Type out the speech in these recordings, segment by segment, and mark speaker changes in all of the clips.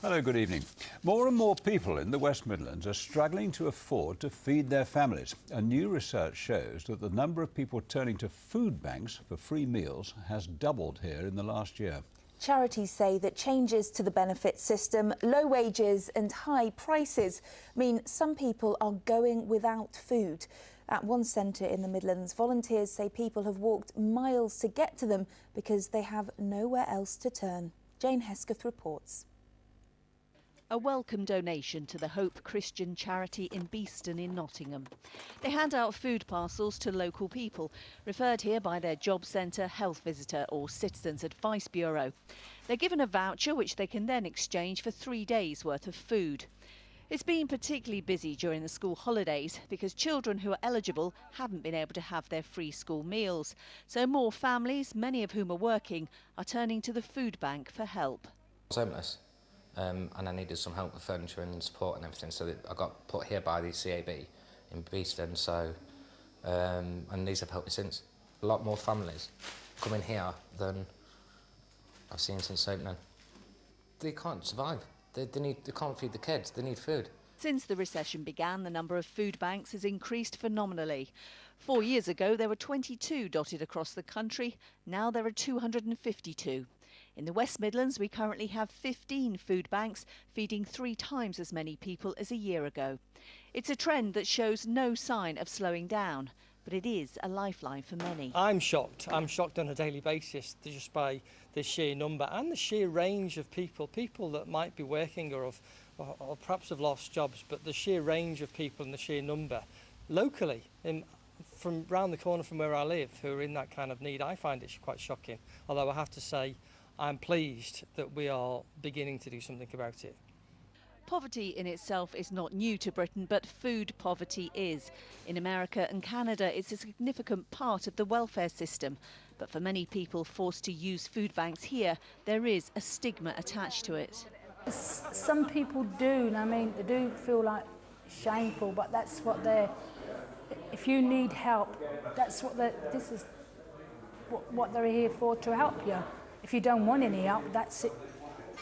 Speaker 1: Hello, good evening. More and more people in the West Midlands are struggling to afford to feed their families. A new research shows that the number of people turning to food banks for free meals has doubled here in the last year.
Speaker 2: Charities say that changes to the benefit system, low wages and high prices mean some people are going without food. At one centre in the Midlands, volunteers say people have walked miles to get to them because they have nowhere else to turn. Jane Hesketh reports.
Speaker 3: A welcome donation to the Hope Christian charity in Beeston in Nottingham. They hand out food parcels to local people, referred here by their job centre, health visitor or Citizens Advice Bureau. They're given a voucher which they can then exchange for 3 days' worth of food. It's been particularly busy during the school holidays because children who are eligible haven't been able to have their free school meals. So more families, many of whom are working, are turning to the food bank for help.
Speaker 4: I was homeless. And I needed some help with furniture and support and everything, so that I got put here by the CAB in Beeston. So, and these have helped me since. A lot more families come in here than I've seen since opening. They can't survive. They can't feed the kids. They need food.
Speaker 3: Since the recession began, the number of food banks has increased phenomenally. 4 years ago, there were 22 dotted across the country. Now there are 252. In the West Midlands, we currently have 15 food banks, feeding 3 times as many people as a year ago. It's a trend that shows no sign of slowing down, but it is a lifeline for many.
Speaker 5: I'm shocked. I'm shocked on a daily basis just by the sheer number and the sheer range of people that might be working or perhaps have lost jobs, but the sheer range of people and the sheer number locally from round the corner from where I live who are in that kind of need. I find it quite shocking, although I have to say I'm pleased that we are beginning to do something about it.
Speaker 3: Poverty in itself is not new to Britain, but food poverty is. In America and Canada, it's a significant part of the welfare system. But for many people forced to use food banks here, there is a stigma attached to it.
Speaker 6: Some people do, and I mean, they do feel like shameful, but that's what they're. If you need help, that's what this is what they're here for, to help you. If you don't want any help, that's it.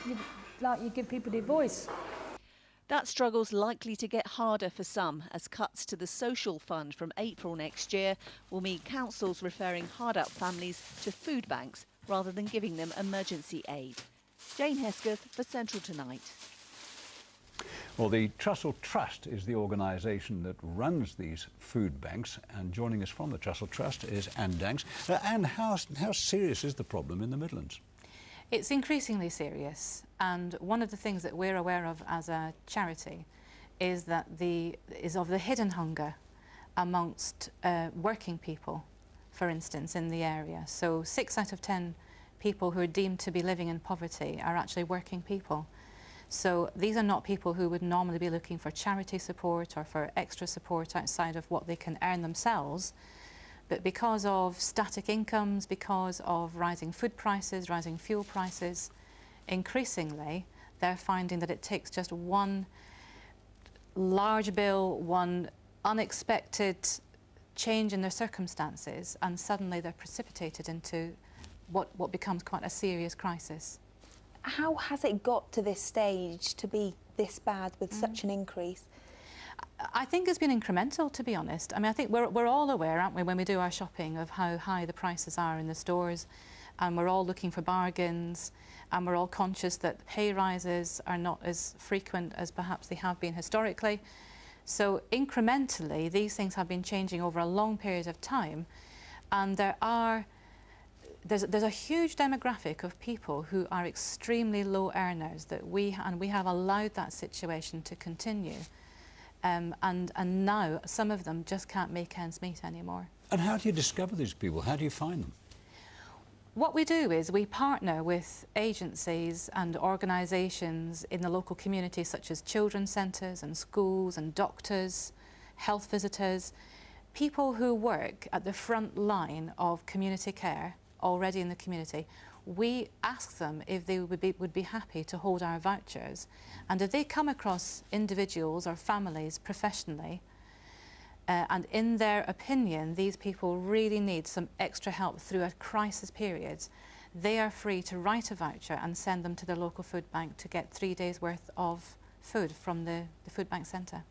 Speaker 6: You give people their voice.
Speaker 3: That struggle's likely to get harder for some, as cuts to the social fund from April next year will mean councils referring hard-up families to food banks rather than giving them emergency aid. Jane Hesketh for Central Tonight.
Speaker 1: Well, the Trussell Trust is the organisation that runs these food banks, and joining us from the Trussell Trust is Danks. And how serious is the problem in the Midlands?
Speaker 7: It's increasingly serious, and one of the things that we're aware of as a charity is that of the hidden hunger amongst working people, for instance, in the area. So 6 out of 10 people who are deemed to be living in poverty are actually working people. So these are not people who would normally be looking for charity support or for extra support outside of what they can earn themselves. But because of static incomes, because of rising food prices, rising fuel prices, increasingly they're finding that it takes just one large bill, one unexpected change in their circumstances, and suddenly they're precipitated into what becomes quite a serious crisis.
Speaker 2: How has it got to this stage to be this bad with such an increase?
Speaker 7: I think it's been incremental, to be honest. I mean, I think we're all aware, aren't we, when we do our shopping, of how high the prices are in the stores, and we're all looking for bargains, and we're all conscious that pay rises are not as frequent as perhaps they have been historically. So incrementally, these things have been changing over a long period of time, and there's a huge demographic of people who are extremely low earners that we have allowed that situation to continue. And now some of them just can't make ends meet anymore.
Speaker 1: And how do you discover these people? How do you find them?
Speaker 7: What we do is we partner with agencies and organisations in the local community, such as children's centres and schools and doctors, health visitors, people who work at the front line of community care already in the community. We ask them if they would be happy to hold our vouchers, and if they come across individuals or families professionally and in their opinion these people really need some extra help through a crisis period, they are free to write a voucher and send them to their local food bank to get 3 days' worth of food from the food bank centre.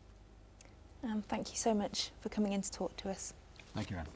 Speaker 2: Thank you so much for coming in to talk to us.
Speaker 1: Thank you, Anne.